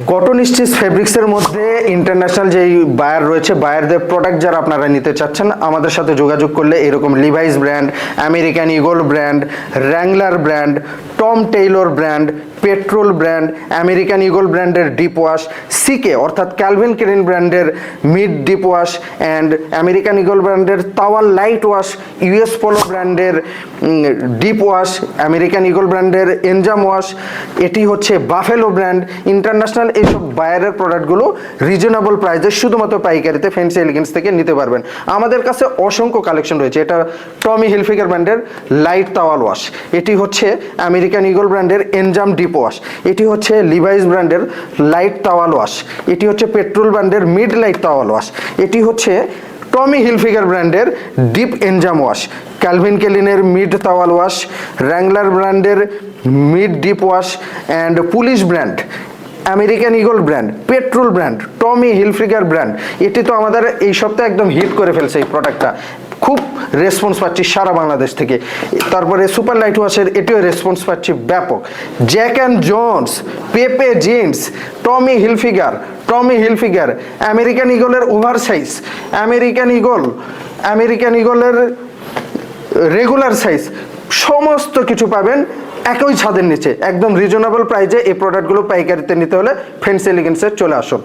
Cotton stitch ফেব্রিক্সের মধ্যে international যেই বায়ার রয়েছে, বায়ারদের প্রোডাক্ট যারা আপনারা নিতে চাচ্ছেন আমাদের সাথে যোগাযোগ করলে এরকম Levi's brand, American Eagle brand, Wrangler brand, Tom Tailor brand, Petrol brand, American Eagle ব্র্যান্ডের ডিপ ওয়াশ, সিকে অর্থাৎ ক্যালভিন ক্লিন ব্র্যান্ডের mid deep wash and American Eagle ব্র্যান্ডের towel light wash, US Polo ব্র্যান্ডের ডিপ ওয়াশ, আমেরিকান ইগল ব্র্যান্ডের enzyme wash, এটি হচ্ছে buffalo brand. International এইসব বায়ারের প্রোডাক্টগুলো রিজনেবল প্রাইসে শুধুমাত্র পাইকারিতে ফ্যান্সি এলিগেন্স থেকে নিতে পারবেন। আমাদের কাছে অসংখ্য কালেকশন রয়েছে। এটা টমি হিলফিগার ব্র্যান্ডের লাইট তাওয়াল ওয়াশ, এটি হচ্ছে আমেরিকান ইগল ব্র্যান্ডের এনজাম ডিপ ওয়াশ, এটি হচ্ছে লিভাইস ব্র্যান্ডের লাইট তাওয়াল ওয়াশ, এটি হচ্ছে পেট্রোল ব্র্যান্ডের মিড লাইট তাওয়াল ওয়াশ, এটি হচ্ছে টমি হিলফিগার ব্র্যান্ডের ডিপ এনজাম ওয়াশ, ক্যালভিন ক্লিনের মিড তাওয়াল ওয়াশ, র্যাংলার ব্র্যান্ডের mid deep wash and Police brand, American Eagle brand, Petrol brand, Tommy Hilfiger brand. এটি তো আমাদের এই সপ্তাহে একদম হিট করে ফেলছে এই প্রোডাক্টটা, খুব রেসপন্স পাচ্ছি সারা বাংলাদেশ থেকে। তারপরে সুপার লাইট ওয়াশের এটিও রেসপন্স পাচ্ছি ব্যাপক। Jack and Jones, Pepe Jeans, Tommy Hilfiger, American ইগলের ওভার সাইজ, আমেরিকান ইগলের রেগুলার সাইজ, সমস্ত কিছু পাবেন একই ছাদের নিচে একদম রিজনেবল প্রাইসে। এই প্রোডাক্টগুলো পাইকারিতে নিতে হলে ফ্যান্সি এলিগেন্সে চলে আসুন।